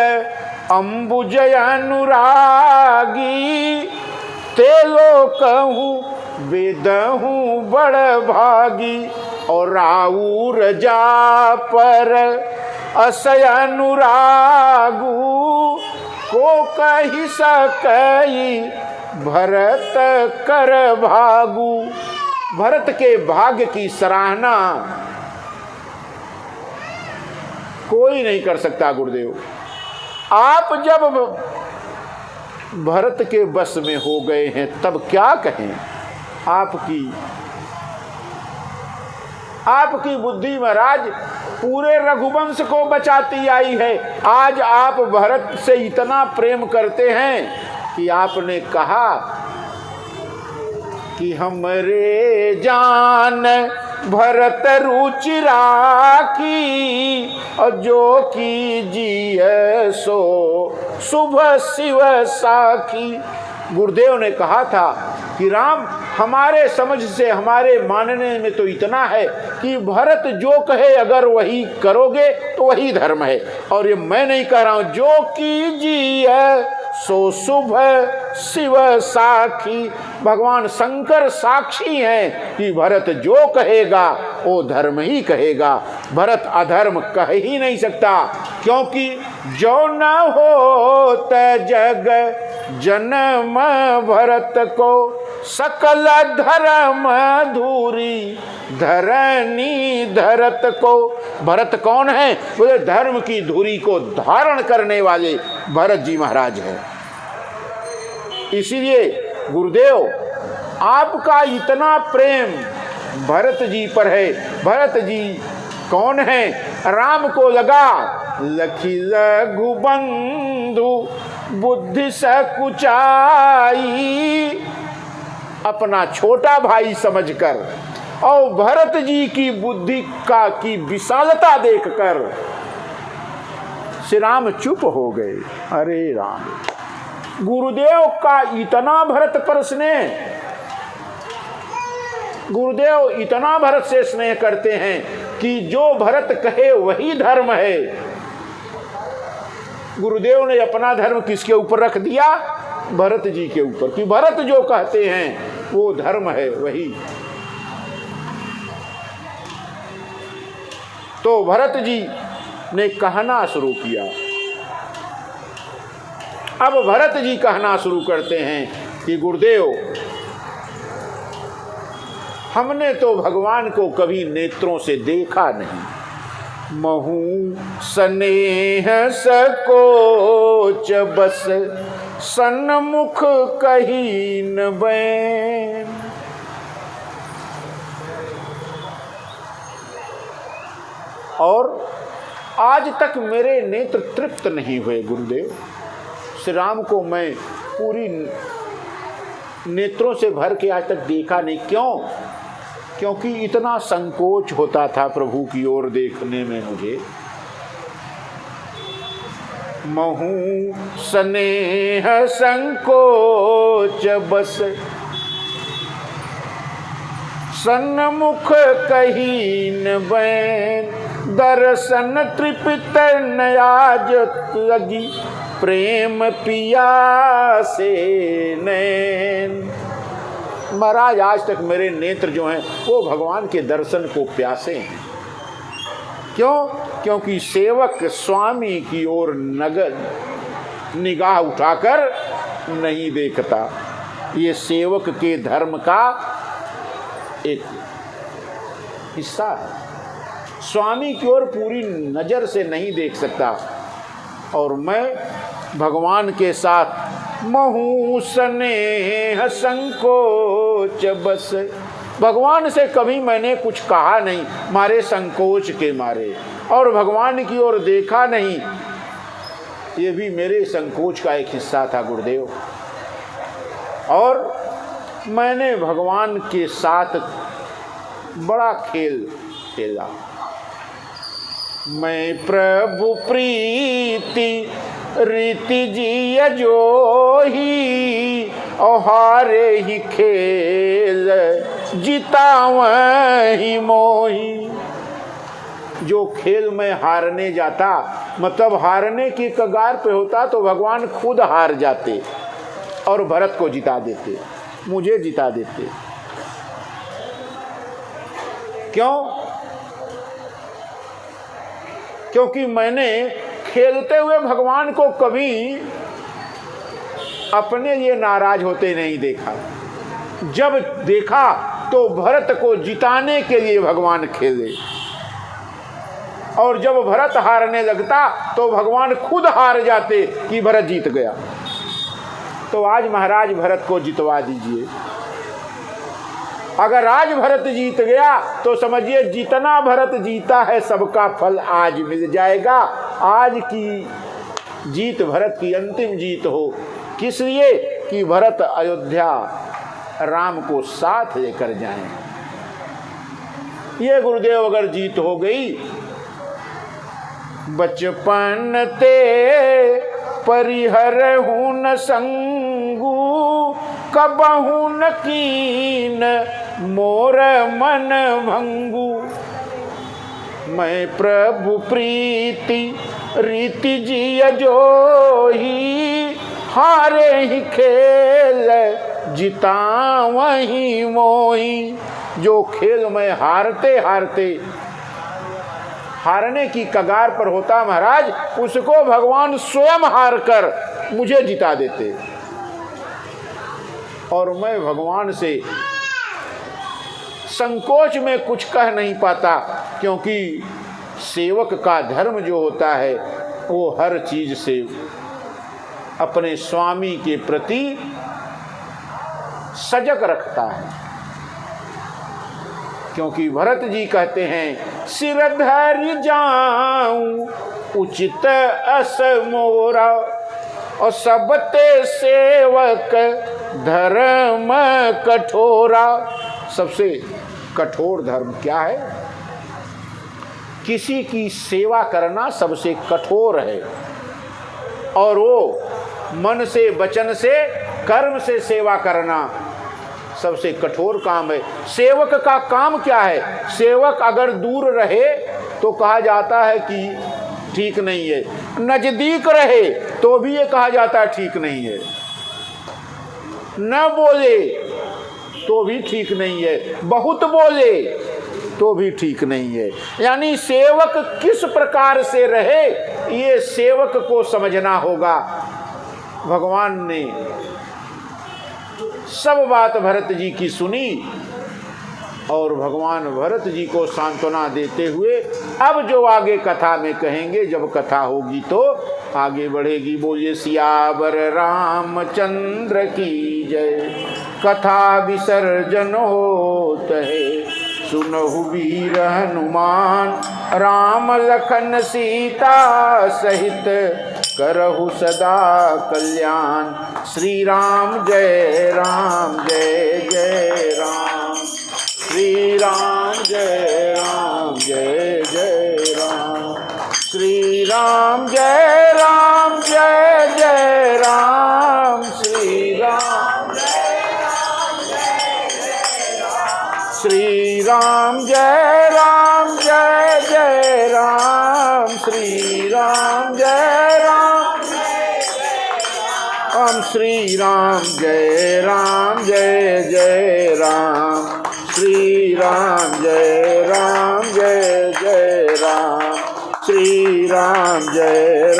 अंबुज अनुरागी, ते लो कहूँ वेदहूँ बड़ भागी। और राउर जा पर असय अनुरागू, को कही सकई भरत कर भागू। भरत के भाग्य की सराहना कोई नहीं कर सकता गुरुदेव। आप जब भरत के बस में हो गए हैं तब क्या कहें। आपकी बुद्धि महाराज पूरे रघुवंश को बचाती आई है। आज आप भरत से इतना प्रेम करते हैं कि आपने कहा कि हमरे जान भरत रुचि राखी, और जो कीजिए सो शुभ शिव साखी। गुरुदेव ने कहा था कि राम, हमारे समझ से, हमारे मानने में तो इतना है कि भरत जो कहे अगर वही करोगे तो वही धर्म है। और ये मैं नहीं कह रहा हूं, जो कीजिए सो शुभ शिव साखी। भगवान शंकर साक्षी हैं कि भरत जो कहेगा वो धर्म ही कहेगा। भरत अधर्म कह ही नहीं सकता, क्योंकि जो न हो जग जन्म भरत को, सकल धर्म धूरी धरनी धरत को। भरत कौन है? बोले धर्म की धुरी को धारण करने वाले भरत जी महाराज हैं। इसीलिए गुरुदेव, आपका इतना प्रेम भरत जी पर है। भरत जी कौन है? राम को लगा लखी रघुबंधु बुद्धि सकुचाई, अपना छोटा भाई समझकर, और भरत जी की बुद्धि की विशालता देखकर श्री राम चुप हो गए। अरे राम, गुरुदेव का इतना भरत पर स्नेह, गुरुदेव इतना भरत से स्नेह करते हैं कि जो भरत कहे वही धर्म है। गुरुदेव ने अपना धर्म किसके ऊपर रख दिया? भरत जी के ऊपर, कि भरत जो कहते हैं वो धर्म है वही। तो भरत जी ने कहना शुरू किया। अब भरत जी कहना शुरू करते हैं कि गुरुदेव, हमने तो भगवान को कभी नेत्रों से देखा नहीं। महू स्नेह सकोच बस सन्मुख कही न बैन। और आज तक मेरे नेत्र तृप्त नहीं हुए गुरुदेव। श्री राम को मैं पूरी नेत्रों से भर के आज तक देखा नहीं। क्यों? क्योंकि इतना संकोच होता था प्रभु की ओर देखने में मुझे। महू स्नेह संकोच बस सन्मुख कहीन बैन, दर्शन तृपित नयाज लगी, प्रेम पियासे नैन। महाराज आज तक मेरे नेत्र जो हैं वो भगवान के दर्शन को प्यासे हैं। क्यों? क्योंकि सेवक स्वामी की ओर नगर निगाह उठाकर नहीं देखता। ये सेवक के धर्म का एक हिस्सा है। स्वामी की ओर पूरी नजर से नहीं देख सकता। और मैं भगवान के साथ महू स्नेह संकोच बस, भगवान से कभी मैंने कुछ कहा नहीं मारे संकोच के मारे, और भगवान की ओर देखा नहीं। ये भी मेरे संकोच का एक हिस्सा था गुरुदेव। और मैंने भगवान के साथ बड़ा खेल खेला। मैं प्रभु प्रीति रीति जिय जो ही, और हारे ही खेल जितावहि मोही। जो खेल में हारने जाता, मतलब हारने की कगार पे होता, तो भगवान खुद हार जाते और भरत को जिता देते, मुझे जिता देते। क्यों? क्योंकि मैंने खेलते हुए भगवान को कभी अपने लिए नाराज होते नहीं देखा। जब देखा तो भरत को जिताने के लिए भगवान खेले, और जब भरत हारने लगता तो भगवान खुद हार जाते कि भरत जीत गया। तो आज महाराज भरत को जितवा दीजिए। अगर आज भरत जीत गया तो समझिए जितना भरत जीता है सबका फल आज मिल जाएगा। आज की जीत भरत की अंतिम जीत हो, किस लिए? कि भरत अयोध्या राम को साथ लेकर जाएं। ये गुरुदेव अगर जीत हो गई, बचपन ते परिहर हुन संगू, कबहु न कीन मोर मन भंगू। मैं प्रभु प्रीति रीति जिय जो ही, हारे ही खेल जितावहि मोही। जो खेल में हारते हारते हारने की कगार पर होता महाराज, उसको भगवान स्वयं हार कर मुझे जिता देते। और मैं भगवान से संकोच में कुछ कह नहीं पाता, क्योंकि सेवक का धर्म जो होता है वो हर चीज से अपने स्वामी के प्रति सजग रखता है। क्योंकि भरत जी कहते हैं, सिर धरि जाऊं उचित अस मोरा, और सबते सेवक धर्म कठोरा। सबसे कठोर धर्म क्या है? किसी की सेवा करना सबसे कठोर है। और वो मन से, वचन से, कर्म से सेवा करना सबसे कठोर काम है। सेवक का काम क्या है? सेवक अगर दूर रहे तो कहा जाता है कि ठीक नहीं है, नजदीक रहे तो भी ये कहा जाता है ठीक नहीं है, न बोले तो भी ठीक नहीं है, बहुत बोले तो भी ठीक नहीं है। यानी सेवक किस प्रकार से रहे, ये सेवक को समझना होगा। भगवान ने सब बात भरत जी की सुनी, और भगवान भरत जी को सांत्वना देते हुए अब जो आगे कथा में कहेंगे, जब कथा होगी तो आगे बढ़ेगी। बोलिए सियावर रामचंद्र की जय। कथा विसर्जन होत है, सुनहु वीर हनुमान राम लखन सीता सहित करहु सदा कल्याण। श्री राम जय जय राम, श्री राम जय जय राम, श्री राम जय जय राम, श्री राम श्री राम जय जय राम, श्री राम जय राम, श्री राम जय जय राम, श्री राम जय जय राम, श्री राम जय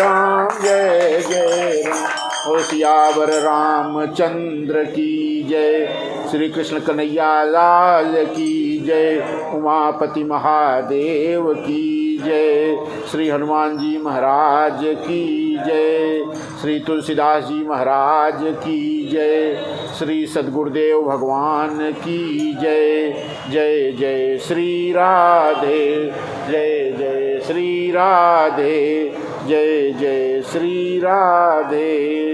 जय राम। हो सियावर रामचंद्र की जय, श्री कृष्ण कन्हैया लाल की जय, उमापति महादेव की जय, श्री हनुमान जी महाराज की जय, श्री तुलसीदास जी महाराज की जय, श्री सद्गुरुदेव भगवान की जय। जय जय श्री राधे, जय जय श्री राधे, जय जय श्री राधे।